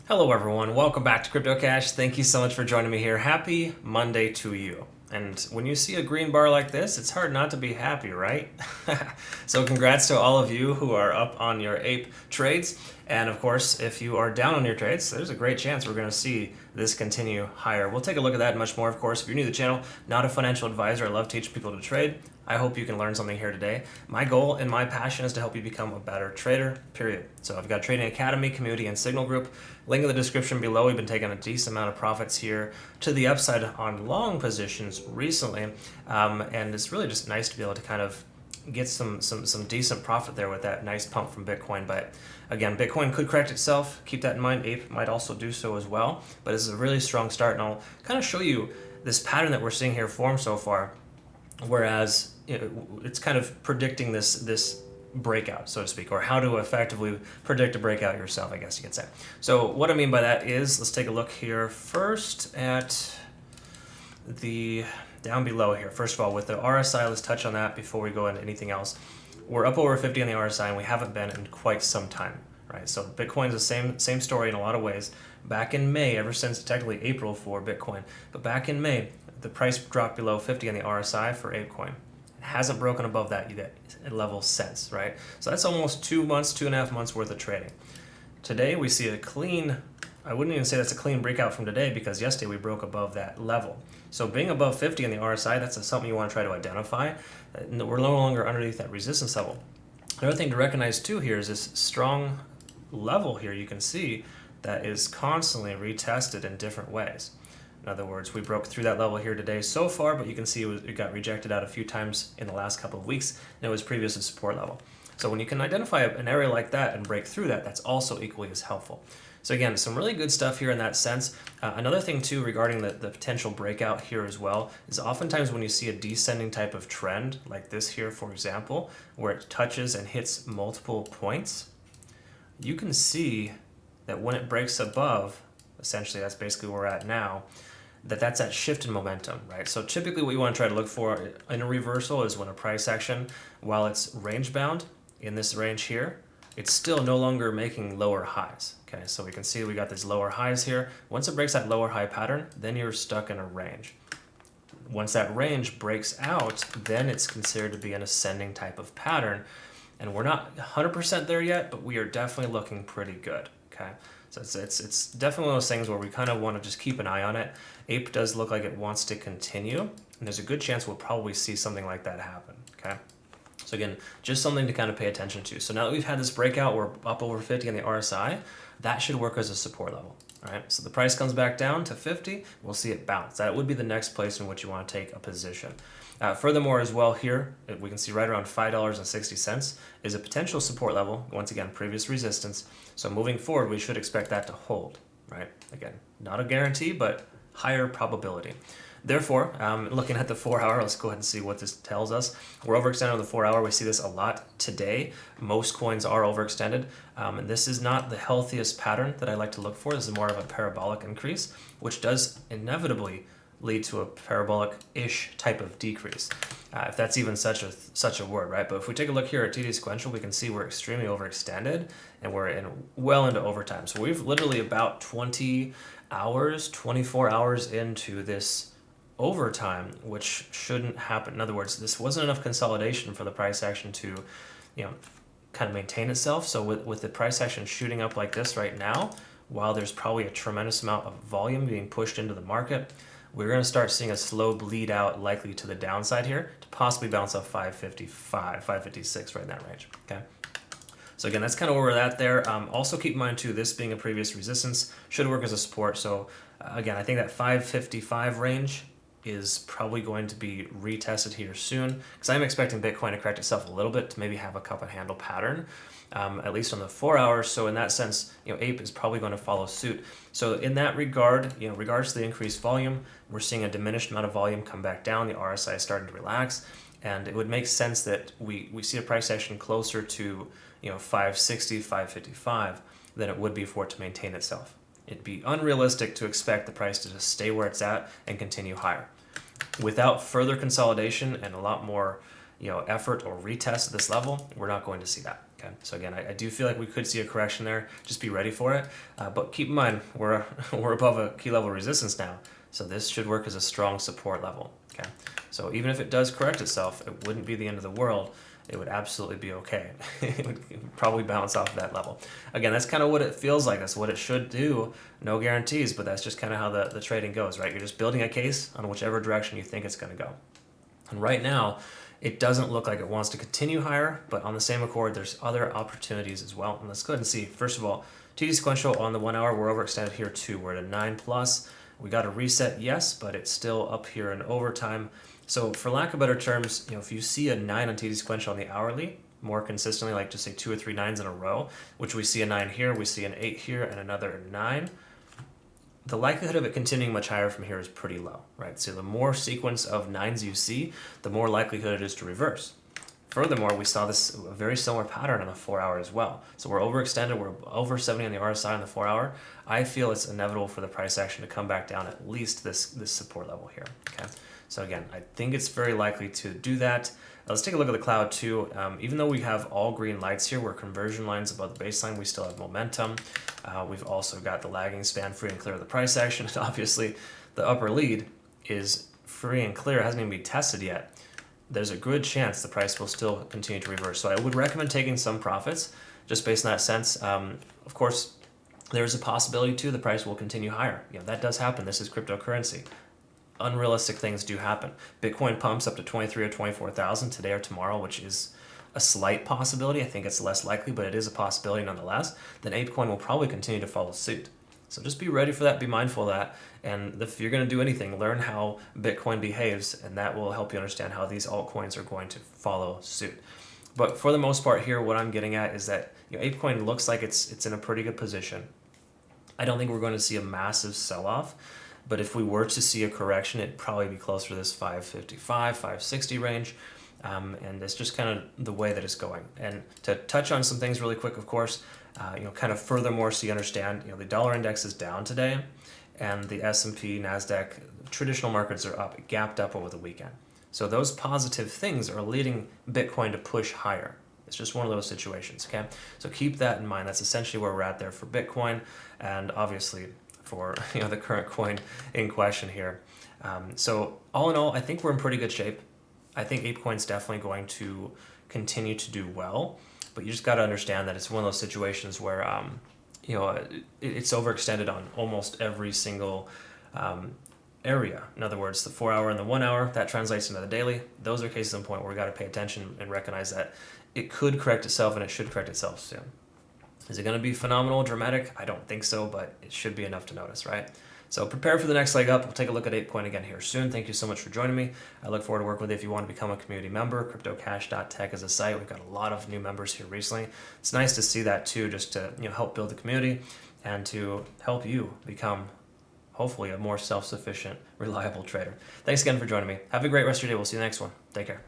Hello everyone, welcome back to CryptoCache. Thank you so much for joining me here. Happy Monday to you. And when you see a green bar like this, it's hard not to be happy, right? So congrats to all of you who are up on your Ape trades. And of course, if you are down on your trades, there's a great chance we're going to see this continue higher. We'll take a look at that and much more, of course. If you're new to the channel, not a financial advisor, I love teaching people to trade. I hope you can learn something here today. My goal and my passion is to help you become a better trader, period. So I've got a Trading Academy, community, and signal group. Link in the description below. We've been taking a decent amount of profits here to the upside on long positions recently. And it's really just nice to be able to kind of get some decent profit there with that nice pump from Bitcoin. But again, Bitcoin could correct itself. Keep that in mind. Ape might also do so as well. But this is a really strong start, and I'll kind of show you this pattern that we're seeing here form so far. Whereas it's kind of predicting this breakout, so to speak, or how to effectively predict a breakout yourself, I guess you could say. So what I mean by that is, let's take a look here first at the down below here. First of all, with the RSI, let's touch on that before we go into anything else. We're up over 50 on the RSI, and we haven't been in quite some time, right? So Bitcoin's the same story in a lot of ways. Back in May, ever since technically April for Bitcoin, but back in May, the price dropped below 50 on the RSI for Apecoin. It hasn't broken above that level since, right? So that's almost 2 months, 2.5 months worth of trading. Today we see a clean, I wouldn't even say that's a clean breakout from today, because yesterday we broke above that level. So being above 50 on the RSI, that's something you want to try to identify. We're no longer underneath that resistance level. Another thing to recognize too here is this strong level here you can see that is constantly retested in different ways. In other words, we broke through that level here today so far, but you can see it got rejected out a few times in the last couple of weeks, and it was previous to support level. So when you can identify an area like that and break through that, that's also equally as helpful. So again, some really good stuff here in that sense. Another thing too regarding the potential breakout here as well is oftentimes when you see a descending type of trend, like this here, for example, where it touches and hits multiple points, you can see that when it breaks above, essentially that's basically where we're at now, that's that shift in momentum, right? So typically what you want to try to look for in a reversal is when a price action, while it's range bound in this range here, it's still no longer making lower highs. Okay, so we can see we got these lower highs here. Once it breaks that lower high pattern, then you're stuck in a range. Once that range breaks out, then it's considered to be an ascending type of pattern. And we're not 100% there yet, but we are definitely looking pretty good, okay? So it's definitely one of those things where we kind of want to just keep an eye on it. Ape does look like it wants to continue, and there's a good chance we'll probably see something like that happen, okay? So again, just something to kind of pay attention to. So now that we've had this breakout, we're up over 50 on the RSI, that should work as a support level, all right? So the price comes back down to 50, we'll see it bounce. That would be the next place in which you want to take a position. Furthermore as well here, we can see right around $5.60 is a potential support level. Once again, previous resistance. So moving forward, we should expect that to hold, right? Again, not a guarantee, but higher probability. Therefore, looking at the 4 hour, let's go ahead and see what this tells us. We're overextended on the 4 hour. We see this a lot today. Most coins are overextended. And this is not the healthiest pattern that I like to look for. This is more of a parabolic increase, which does inevitably lead to a parabolic-ish type of decrease, if that's even such a word, right? But if we take a look here at TD sequential, we can see we're extremely overextended, and we're well into overtime. So we've literally about 20 hours, 24 hours into this overtime, which shouldn't happen. In other words, this wasn't enough consolidation for the price action to, kind of maintain itself. So with the price action shooting up like this right now, while there's probably a tremendous amount of volume being pushed into the market, we're going to start seeing a slow bleed out likely to the downside here to possibly bounce up 555, 556 right in that range, okay? So again, that's kind of where we're at there. Also keep in mind too, this being a previous resistance should work as a support. So again, I think that 555 range is probably going to be retested here soon, because I'm expecting Bitcoin to correct itself a little bit to maybe have a cup and handle pattern, at least on the 4 hours. So in that sense, Ape is probably going to follow suit. So in that regard, regards to the increased volume, we're seeing a diminished amount of volume come back down. The RSI is starting to relax, and it would make sense that we see a price action closer to 560, 555 than it would be for it to maintain itself. It'd be unrealistic to expect the price to just stay where it's at and continue higher. Without further consolidation and a lot more effort or retest at this level, we're not going to see that. Okay, so again, I do feel like we could see a correction there. Just be ready for it. But keep in mind, we're above a key level resistance now. So this should work as a strong support level. Okay, so even if it does correct itself, it wouldn't be the end of the world. It would absolutely be okay. It would probably bounce off of that level. Again, that's kind of what it feels like. That's what it should do. No guarantees, but that's just kind of how the trading goes, right? You're just building a case on whichever direction you think it's going to go. And right now, it doesn't look like it wants to continue higher, but on the same accord, there's other opportunities as well. And let's go ahead and see. First of all, TD sequential on the 1 hour, we're overextended here too. We're at a 9 plus. We got a reset, yes, but it's still up here in overtime. So for lack of better terms, if you see a 9 on TD sequential on the hourly, more consistently, like just say 2 or 3 9s in a row, which we see a 9 here, we see an 8 here, and another 9, the likelihood of it continuing much higher from here is pretty low, right? So the more sequence of 9s you see, the more likelihood it is to reverse. Furthermore, we saw this a very similar pattern on the 4 hour as well. So we're overextended, we're over 70 on the RSI on the 4 hour. I feel it's inevitable for the price action to come back down at least this support level here, okay? So again, I think it's very likely to do that. Let's take a look at the cloud too. Even though we have all green lights here, we're conversion lines above the baseline, we still have momentum. We've also got the lagging span free and clear of the price action. And obviously, the upper lead is free and clear. It hasn't even been tested yet. There's a good chance the price will still continue to reverse. So I would recommend taking some profits just based on that sense. Of course, there's a possibility too the price will continue higher. That does happen. This is cryptocurrency. Unrealistic things do happen. Bitcoin pumps up to 23 or 24,000 today or tomorrow, which is a slight possibility. I think it's less likely, but it is a possibility nonetheless. Then Apecoin will probably continue to follow suit. So just be ready for that, be mindful of that, and if you're going to do anything, learn how Bitcoin behaves, and that will help you understand how these altcoins are going to follow suit. But for the most part here, what I'm getting at is that Apecoin looks like it's in a pretty good position. I don't think we're going to see a massive sell-off, but if we were to see a correction, it'd probably be closer to this 555, 560 range. And it's just kind of the way that it's going. And to touch on some things really quick, of course, kind of furthermore so you understand, the dollar index is down today, and the S&P, NASDAQ, traditional markets are up, gapped up over the weekend. So those positive things are leading Bitcoin to push higher. It's just one of those situations, okay? So keep that in mind. That's essentially where we're at there for Bitcoin, and obviously for the current coin in question here. So all in all, I think we're in pretty good shape. I think Apecoin's definitely going to continue to do well, but you just got to understand that it's one of those situations where it's overextended on almost every single area. In other words, the 4 hour and the 1 hour, that translates into the daily. Those are cases in point where we got to pay attention and recognize that it could correct itself, and it should correct itself soon. Is it going to be phenomenal, dramatic? I don't think so, but it should be enough to notice, right? So prepare for the next leg up. We'll take a look at Apecoin again here soon. Thank you so much for joining me. I look forward to working with you if you want to become a community member. CryptoCache.tech is a site. We've got a lot of new members here recently. It's nice to see that too, just to help build the community and to help you become hopefully a more self-sufficient, reliable trader. Thanks again for joining me. Have a great rest of your day. We'll see you in the next one. Take care.